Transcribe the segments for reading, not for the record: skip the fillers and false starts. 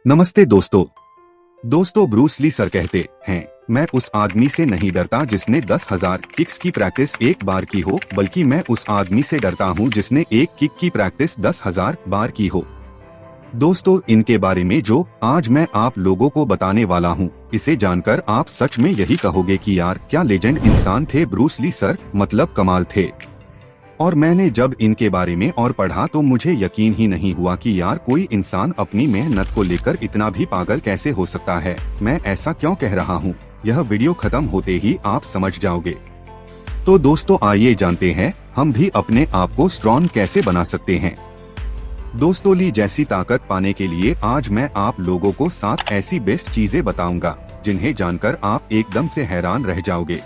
नमस्ते दोस्तों Bruce Lee sir कहते हैं, मैं उस आदमी से नहीं डरता जिसने 10,000 किक्स की प्रैक्टिस एक बार की हो, बल्कि मैं उस आदमी से डरता हूँ जिसने एक किक की प्रैक्टिस 10,000 बार की हो। दोस्तों, इनके बारे में जो आज मैं आप लोगों को बताने वाला हूँ, इसे जानकर आप सच में यही कहोगे कि यार क्या लेजेंड इंसान थे ब्रूस ली सर, मतलब कमाल थे। और मैंने जब इनके बारे में और पढ़ा तो मुझे यकीन ही नहीं हुआ कि यार कोई इंसान अपनी मेहनत को लेकर इतना भी पागल कैसे हो सकता है। मैं ऐसा क्यों कह रहा हूँ, यह वीडियो खत्म होते ही आप समझ जाओगे। तो दोस्तों आइए जानते हैं हम भी अपने आप को स्ट्रॉन्ग कैसे बना सकते हैं। दोस्तों, ली जैसी ताकत पाने के लिए आज मैं आप लोगों को 7 ऐसी बेस्ट चीजें बताऊंगा जिन्हें जानकर आप एकदम से हैरान रह जाओगे।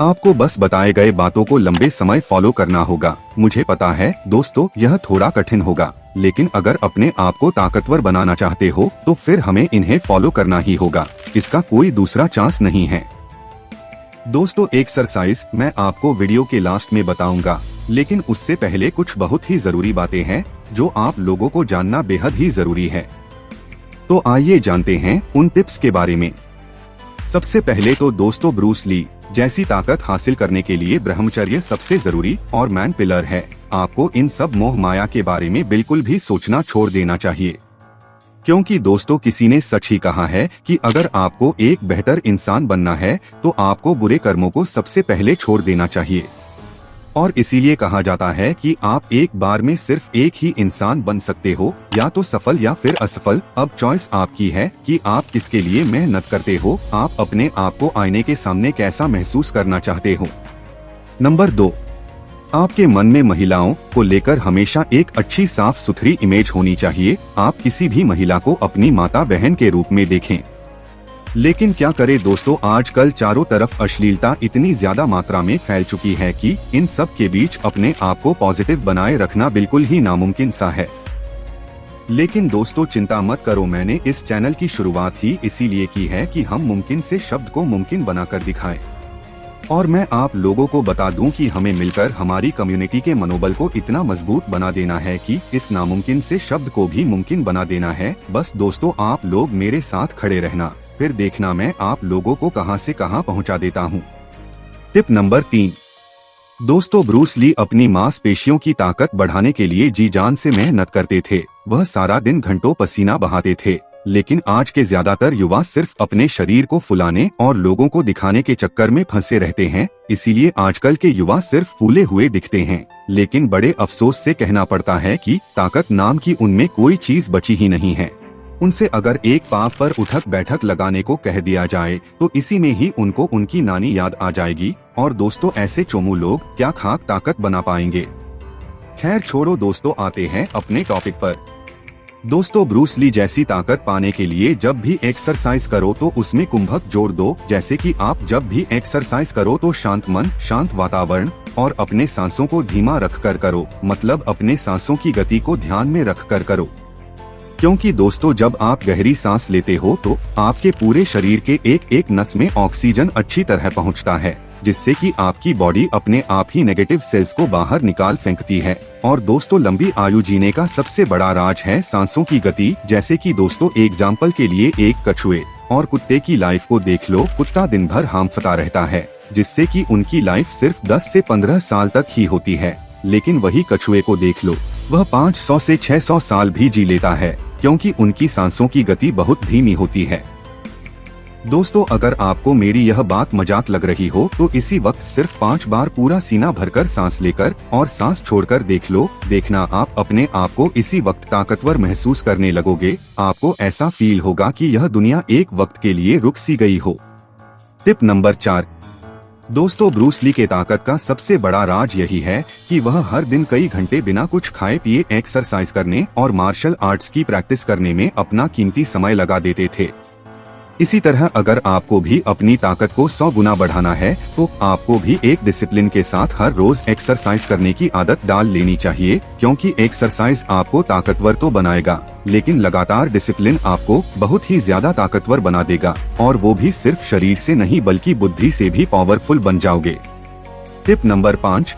आपको बस बताए गए बातों को लंबे समय फॉलो करना होगा। मुझे पता है दोस्तों यह थोड़ा कठिन होगा, लेकिन अगर अपने आप को ताकतवर बनाना चाहते हो तो फिर हमें इन्हें फॉलो करना ही होगा, इसका कोई दूसरा चांस नहीं है। दोस्तों, एक्सरसाइज मैं आपको वीडियो के लास्ट में बताऊंगा, लेकिन उससे पहले कुछ बहुत ही जरूरी बातें हैं जो आप लोगों को जानना बेहद ही जरूरी है। तो आइए जानते हैं उन टिप्स के बारे में। सबसे पहले तो दोस्तों, ब्रूस ली जैसी ताकत हासिल करने के लिए ब्रह्मचर्य सबसे जरूरी और मैन पिलर है। आपको इन सब मोह माया के बारे में बिल्कुल भी सोचना छोड़ देना चाहिए, क्योंकि दोस्तों किसी ने सच ही कहा है कि अगर आपको एक बेहतर इंसान बनना है तो आपको बुरे कर्मों को सबसे पहले छोड़ देना चाहिए। और इसीलिए कहा जाता है कि आप एक बार में सिर्फ एक ही इंसान बन सकते हो, या तो सफल या फिर असफल। अब चॉइस आपकी है कि आप किसके लिए मेहनत करते हो, आप अपने आप को आईने के सामने कैसा महसूस करना चाहते हो। नंबर 2, आपके मन में महिलाओं को लेकर हमेशा एक अच्छी साफ सुथरी इमेज होनी चाहिए। आप किसी भी महिला को अपनी माता बहन के रूप में देखें। लेकिन क्या करें दोस्तों, आजकल चारों तरफ अश्लीलता इतनी ज्यादा मात्रा में फैल चुकी है कि इन सब के बीच अपने आप को पॉजिटिव बनाए रखना बिल्कुल ही नामुमकिन सा है। लेकिन दोस्तों चिंता मत करो, मैंने इस चैनल की शुरुआत ही इसीलिए की है कि हम मुमकिन से शब्द को मुमकिन बनाकर दिखाएं। और मैं आप लोगों को बता दूं कि हमें मिलकर हमारी कम्युनिटी के मनोबल को इतना मजबूत बना देना है कि इस नामुमकिन से शब्द को भी मुमकिन बना देना है। बस दोस्तों आप लोग मेरे साथ खड़े रहना, फिर देखना मैं आप लोगों को कहां से कहां पहुंचा देता हूं। टिप नंबर 3, दोस्तों ब्रूस ली अपनी मांसपेशियों की ताकत बढ़ाने के लिए जी जान से मेहनत करते थे। वह सारा दिन घंटों पसीना बहाते थे, लेकिन आज के ज्यादातर युवा सिर्फ अपने शरीर को फुलाने और लोगों को दिखाने के चक्कर में फंसे रहते हैं। इसीलिए आजकल के युवा सिर्फ फूले हुए दिखते हैं, लेकिन बड़े अफसोस से कहना पड़ता है कि ताकत नाम की उनमें कोई चीज बची ही नहीं है। उनसे अगर एक पांव पर उठक बैठक लगाने को कह दिया जाए तो इसी में ही उनको उनकी नानी याद आ जाएगी। और दोस्तों ऐसे चोमू लोग क्या खाक ताकत बना पाएंगे। खैर छोड़ो दोस्तों, आते हैं अपने टॉपिक पर। दोस्तों, ब्रूस ली जैसी ताकत पाने के लिए जब भी एक्सरसाइज करो तो उसमें कुंभक जोड़ दो। जैसे कि आप जब भी एक्सरसाइज करो तो शांत मन, शांत वातावरण और अपने सांसों को धीमा रखकर करो, मतलब अपने सांसों की गति को ध्यान में रखकर करो। क्योंकि दोस्तों जब आप गहरी सांस लेते हो तो आपके पूरे शरीर के एक एक नस में ऑक्सीजन अच्छी तरह पहुंचता है, जिससे कि आपकी बॉडी अपने आप ही नेगेटिव सेल्स को बाहर निकाल फेंकती है। और दोस्तों लंबी आयु जीने का सबसे बड़ा राज है सांसों की गति। जैसे कि दोस्तों एग्जाम्पल के लिए एक कछुए और कुत्ते की लाइफ को देख लो। कुत्ता दिन भर हांफता रहता है, जिससे कि उनकी लाइफ सिर्फ 10 से 15 साल तक ही होती है, लेकिन वही कछुए को देख लो, वह 500 से 600 साल भी जी लेता है, क्योंकि उनकी सांसों की गति बहुत धीमी होती है। दोस्तों अगर आपको मेरी यह बात मजाक लग रही हो तो इसी वक्त सिर्फ 5 बार पूरा सीना भरकर सांस लेकर और सांस छोड़कर देख लो। देखना आप अपने आप को इसी वक्त ताकतवर महसूस करने लगोगे। आपको ऐसा फील होगा कि यह दुनिया एक वक्त के लिए रुक सी गई हो। टिप नंबर 4, दोस्तों ब्रूस ली के ताकत का सबसे बड़ा राज यही है कि वह हर दिन कई घंटे बिना कुछ खाए पिए एक्सरसाइज करने और मार्शल आर्ट्स की प्रैक्टिस करने में अपना कीमती समय लगा देते थे। इसी तरह अगर आपको भी अपनी ताकत को 100 गुना बढ़ाना है तो आपको भी एक डिसिप्लिन के साथ हर रोज एक्सरसाइज करने की आदत डाल लेनी चाहिए। क्योंकि एक्सरसाइज आपको ताकतवर तो बनाएगा, लेकिन लगातार डिसिप्लिन आपको बहुत ही ज्यादा ताकतवर बना देगा, और वो भी सिर्फ शरीर से नहीं बल्कि बुद्धि से भी पावरफुल बन जाओगे। टिप नंबर 5,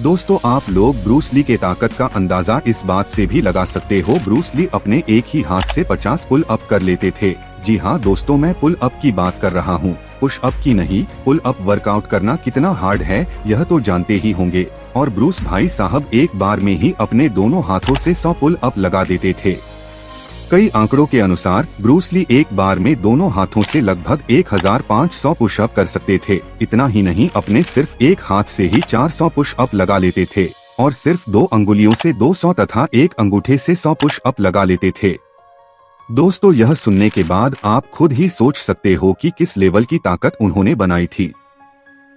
दोस्तों आप लोग ब्रूस ली के ताकत का अंदाजा इस बात से भी लगा सकते हो, ब्रूस ली अपने एक ही हाथ से 50 पुल अप कर लेते थे। जी हाँ दोस्तों, मैं पुल अप की बात कर रहा हूँ, पुश अप की नहीं। पुल अप वर्कआउट करना कितना हार्ड है यह तो जानते ही होंगे, और ब्रूस भाई साहब एक बार में ही अपने दोनों हाथों से 100 पुल अप लगा देते थे। कई आंकड़ों के अनुसार ब्रूस ली एक बार में दोनों हाथों से लगभग 1500 पुशअप कर सकते थे। इतना ही नहीं, अपने सिर्फ एक हाथ से ही 400 पुशअप लगा लेते थे और सिर्फ 2 अंगुलियों से 200 तथा एक अंगूठे से 100 पुशअप लगा लेते थे। दोस्तों यह सुनने के बाद आप खुद ही सोच सकते हो कि किस लेवल की ताकत उन्होंने बनाई थी।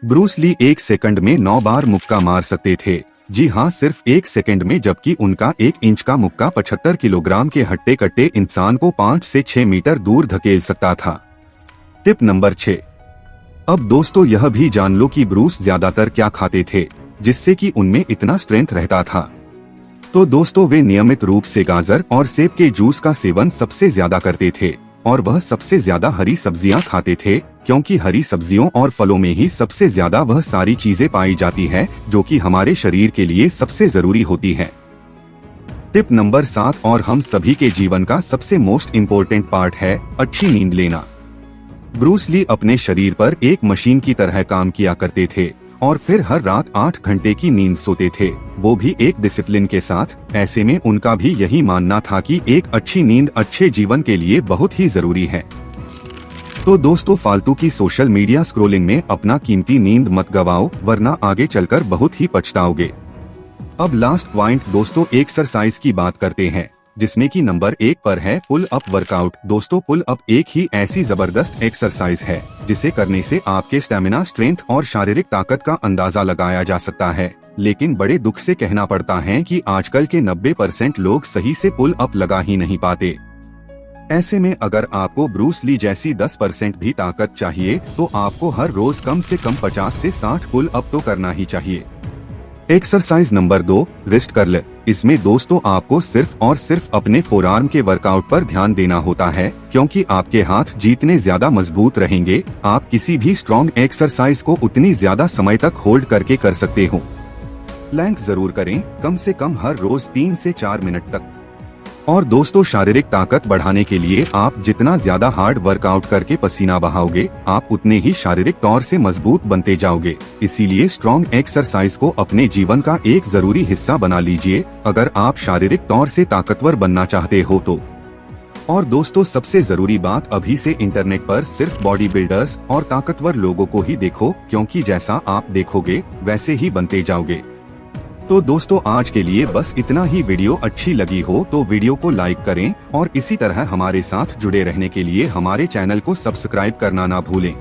ब्रूस ली 1 सेकंड में 9 बार मुक्का मार सकते थे। जी हाँ, सिर्फ 1 सेकंड में, जबकि उनका 1 इंच का मुक्का 75 किलोग्राम के हट्टे कट्टे इंसान को 5 से 6 मीटर दूर धकेल सकता था। Tip number 6। अब दोस्तों यह भी जान लो कि ब्रूस ज्यादातर क्या खाते थे जिससे कि उनमें इतना स्ट्रेंथ रहता था। तो दोस्तों वे नियमित रूप से गाजर और सेब के जूस का सेवन सबसे ज्यादा करते थे, और वह सबसे ज्यादा हरी सब्जियां खाते थे, क्योंकि हरी सब्जियों और फलों में ही सबसे ज्यादा वह सारी चीजें पाई जाती है जो कि हमारे शरीर के लिए सबसे जरूरी होती है। टिप नंबर 7 और हम सभी के जीवन का सबसे मोस्ट इम्पोर्टेंट पार्ट है अच्छी नींद लेना। ब्रूस ली अपने शरीर पर एक मशीन की तरह काम किया करते थे और फिर हर रात 8 घंटे की नींद सोते थे, वो भी एक डिसिप्लिन के साथ। ऐसे में उनका भी यही मानना था कि एक अच्छी नींद अच्छे जीवन के लिए बहुत ही जरूरी है। तो दोस्तों फालतू की सोशल मीडिया स्क्रोलिंग में अपना कीमती नींद मत गवाओ, वरना आगे चलकर बहुत ही पछताओगे। अब लास्ट पॉइंट दोस्तों एक्सरसाइज की बात करते हैं, जिसमें कि नंबर 1 पर है पुल अप वर्कआउट। दोस्तों पुल अप एक ही ऐसी जबरदस्त एक्सरसाइज है जिसे करने से आपके स्टेमिना, स्ट्रेंथ और शारीरिक ताकत का अंदाजा लगाया जा सकता है। लेकिन बड़े दुख से कहना पड़ता है कि आजकल के 90% लोग सही से पुल अप लगा ही नहीं पाते। ऐसे में अगर आपको ब्रूस ली जैसी 10% भी ताकत चाहिए तो आपको हर रोज कम से कम 50 से 60 पुल अप तो करना ही चाहिए। Exercise number 2 wrist curl. इसमें दोस्तों आपको सिर्फ और सिर्फ अपने फोरआर्म के वर्कआउट पर ध्यान देना होता है, क्योंकि आपके हाथ जितने ज्यादा मजबूत रहेंगे आप किसी भी स्ट्रॉन्ग एक्सरसाइज को उतनी ज्यादा समय तक होल्ड करके कर सकते हो। प्लैंक जरूर करें, कम से कम हर रोज 3 से 4 मिनट तक। और दोस्तों शारीरिक ताकत बढ़ाने के लिए आप जितना ज्यादा हार्ड वर्कआउट करके पसीना बहाओगे आप उतने ही शारीरिक तौर से मजबूत बनते जाओगे। इसीलिए स्ट्रॉन्ग एक्सरसाइज को अपने जीवन का एक जरूरी हिस्सा बना लीजिए अगर आप शारीरिक तौर से ताकतवर बनना चाहते हो तो। और दोस्तों सबसे जरूरी बात, अभी से इंटरनेट पर सिर्फ बॉडी बिल्डर्स और ताकतवर लोगों को ही देखो, क्योंकि जैसा आप देखोगे वैसे ही बनते जाओगे। तो दोस्तों आज के लिए बस इतना ही। वीडियो अच्छी लगी हो तो वीडियो को लाइक करें और इसी तरह हमारे साथ जुड़े रहने के लिए हमारे चैनल को सब्सक्राइब करना ना भूलें।